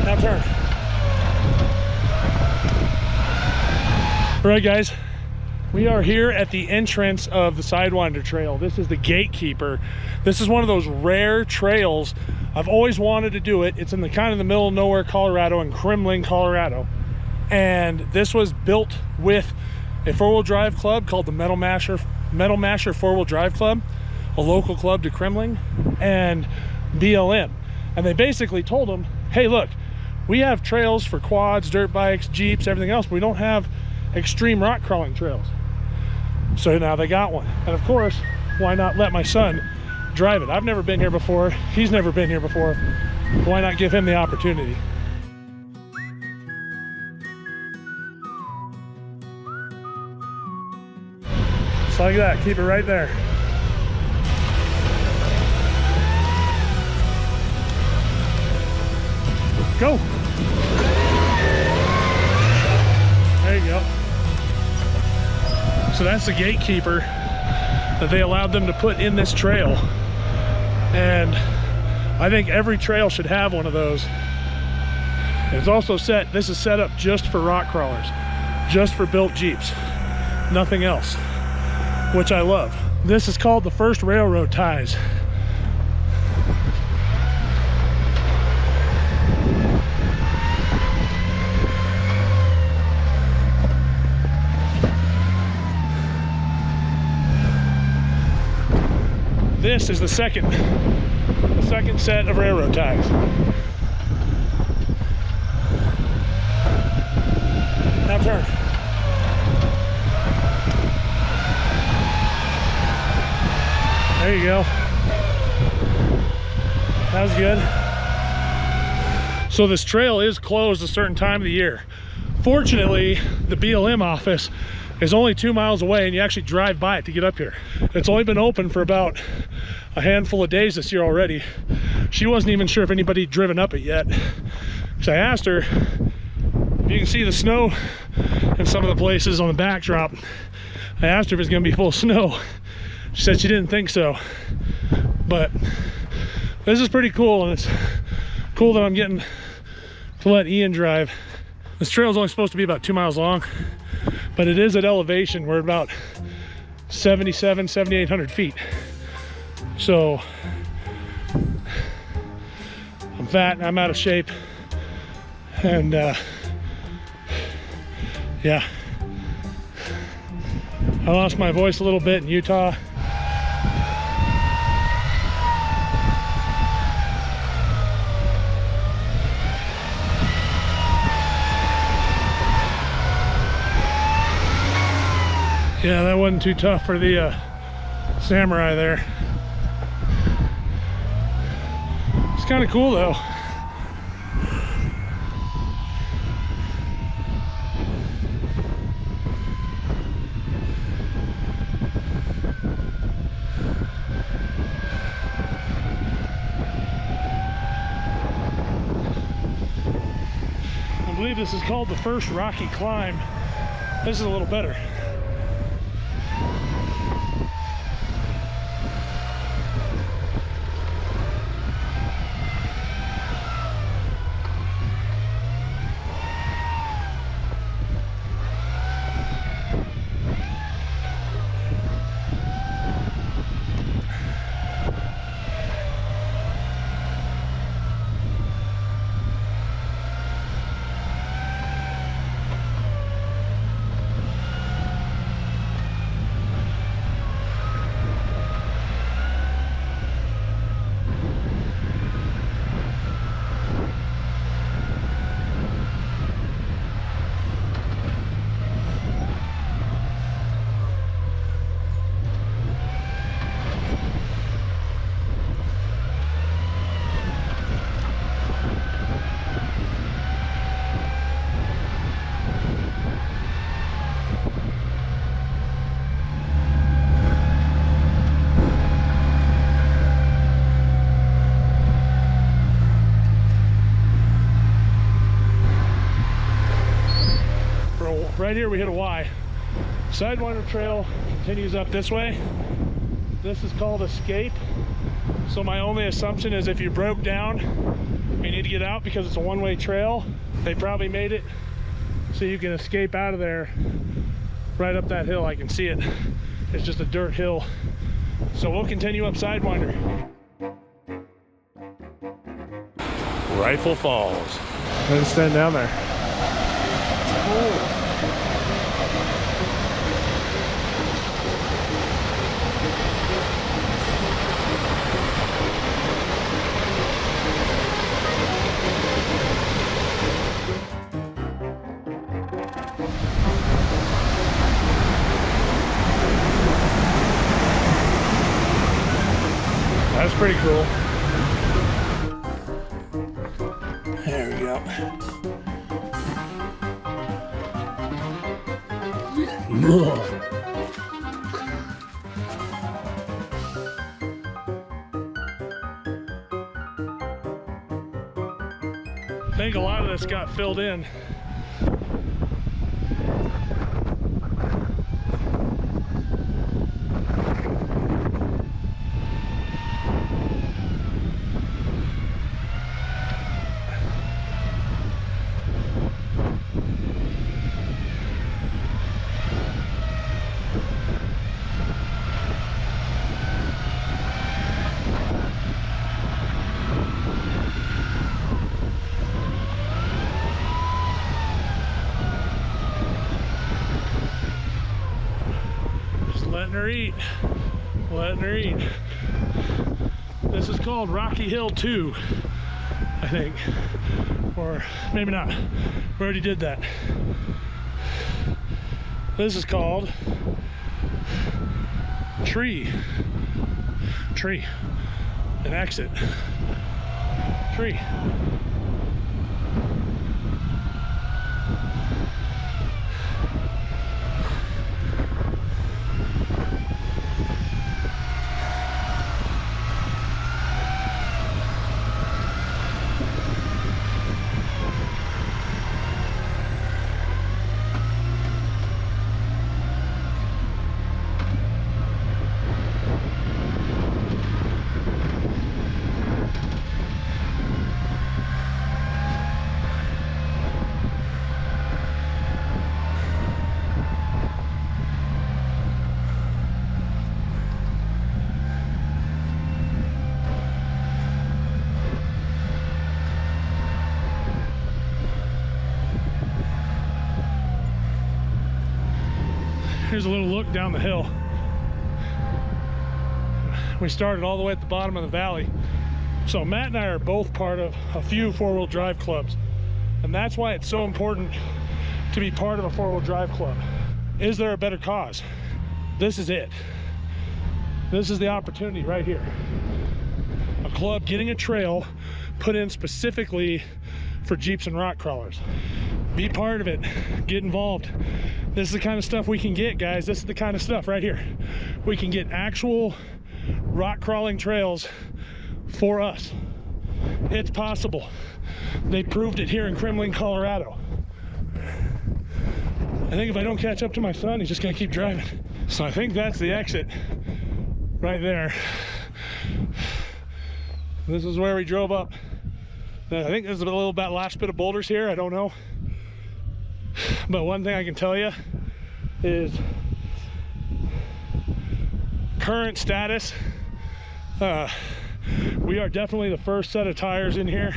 Now turn. All right, guys, we are here at the entrance of the Sidewinder Trail. This is the gatekeeper. This is one of those rare trails. I've always wanted to do it. It's in the kind of the middle of nowhere, Colorado, in Kremmling, Colorado. And this was built with a four-wheel drive club called the Metal Masher Four-Wheel Drive Club, a local club to Kremmling, and BLM. And they basically told them, hey, look, we have trails for quads, dirt bikes, Jeeps, everything else, but we don't have extreme rock crawling trails. So now they got one. And of course, why not let my son drive it? I've never been here before. He's never been here before. Why not give him the opportunity? Just like that, keep it right there. Go. There you go. So that's the gatekeeper that they allowed them to put in this trail. And I think every trail should have one of those. It's also this is set up just for rock crawlers, just for built Jeeps, nothing else, which I love. This is called the first railroad ties. This is the second set of railroad ties. Now turn. There you go. That was good. So this trail is closed a certain time of the year. Fortunately, the BLM office is only 2 miles away, and you actually drive by it to get up here. It's only been open for about a handful of days this year already. She wasn't even sure if anybody had driven up it yet. So I asked her, you can see the snow in some of the places on the backdrop. I asked her if it's gonna be full of snow. She said she didn't think so. But this is pretty cool, and it's cool that I'm getting to let Ian drive. This trail is only supposed to be about 2 miles long, but it is at elevation. We're about 7,800 feet. So I'm fat and I'm out of shape, and yeah, I lost my voice a little bit in Utah. Yeah, that wasn't too tough for the Samurai there. It's kind of cool though. I believe this is called the first rocky climb. This is a little better. Right here we hit a Y. Sidewinder Trail continues up this way. This is called Escape. So my only assumption is if you broke down and you need to get out because it's a one-way trail. They probably made it so you can escape out of there right up that hill. I can see it. It's just a dirt hill. So we'll continue up Sidewinder. Rifle Falls. Let's stand down there. Oh. That's pretty cool. There we go. I think a lot of this got filled in. Letting her eat, letting her eat. This is called Rocky Hill 2, I think, or maybe not. We already did that. This is called Tree, an exit, Tree. Here's a little look down the hill. We started all the way at the bottom of the valley. So Matt and I are both part of a few four-wheel drive clubs. And that's why it's so important to be part of a four-wheel drive club. Is there a better cause? This is it. This is the opportunity right here. A club getting a trail put in specifically for Jeeps and rock crawlers. Be part of it, get involved. This is the kind of stuff we can get, guys. This is the kind of stuff right here. We can get actual rock crawling trails for us. It's possible. They proved it here in Kremmling, Colorado. I think if I don't catch up to my son, he's just gonna keep driving. So I think that's the exit right there. This is where we drove up. I think there's a little bit last bit of boulders here, I don't know. But one thing I can tell you is current status, we are definitely the first set of tires in here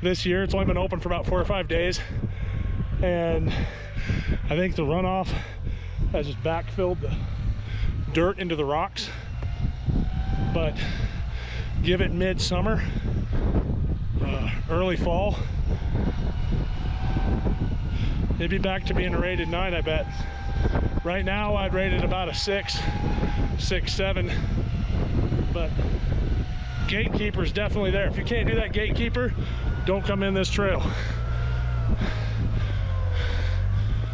this year. It's only been open for about 4 or 5 days, and I think the runoff has just backfilled the dirt into the rocks. But give it midsummer, early fall, it'd be back to being a rated 9, I bet. Right now I'd rate it about a 6, 7, but gatekeeper's definitely there. If you can't do that gatekeeper, don't come in this trail.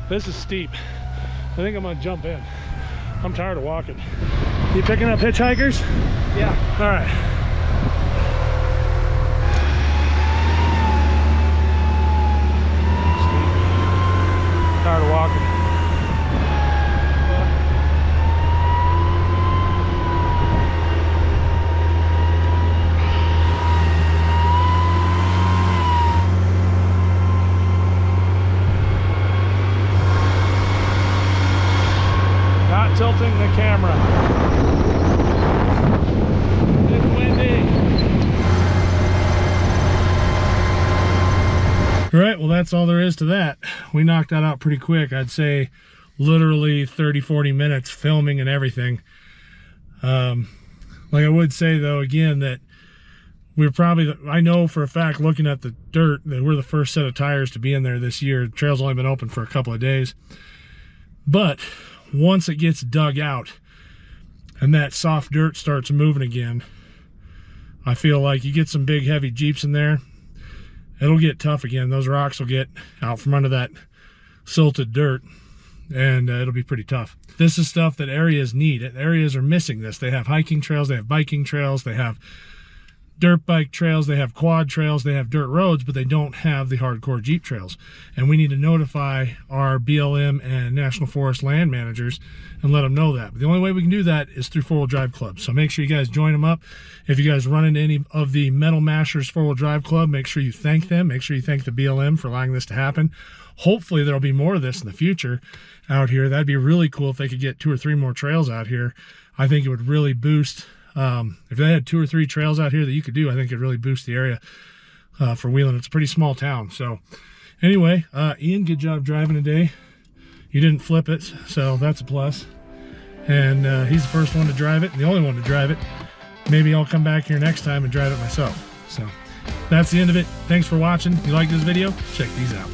This is steep. I think I'm gonna jump in. I'm tired of walking. You picking up hitchhikers? Yeah. All right. Tired of walking. tilting the camera. It's windy. All right, well, that's all there is to that. We knocked that out pretty quick. I'd say literally 30-40 minutes filming and everything. Like I would say though, again, that we're probably, I know for a fact, looking at the dirt, that we're the first set of tires to be in there this year. The trail's only been open for a couple of days. But once it gets dug out and that soft dirt starts moving again, I feel like you get some big heavy Jeeps in there, it'll get tough again. Those rocks will get out from under that silted dirt, and it'll be pretty tough. This is stuff that areas need. Areas are missing this. They have hiking trails, they have biking trails, they have dirt bike trails, they have quad trails, they have dirt roads, but they don't have the hardcore Jeep trails. And we need to notify our BLM and National Forest land managers and let them know that. But the only way we can do that is through four-wheel drive clubs. So make sure you guys join them up. If you guys run into any of the Metal Mashers four-wheel drive club, make sure you thank them. Make sure you thank the BLM for allowing this to happen. Hopefully there'll be more of this in the future out here. That'd be really cool if they could get 2 or 3 more trails out here. I think it would really boost. If they had 2 or 3 trails out here that you could do, I think it'd really boost the area for Wheeling. It's a pretty small town. So anyway, Ian, good job driving today. You didn't flip it, so that's a plus. And he's the first one to drive it, and the only one to drive it. Maybe I'll come back here next time and drive it myself. So that's the end of it. Thanks for watching. If you like this video, check these out.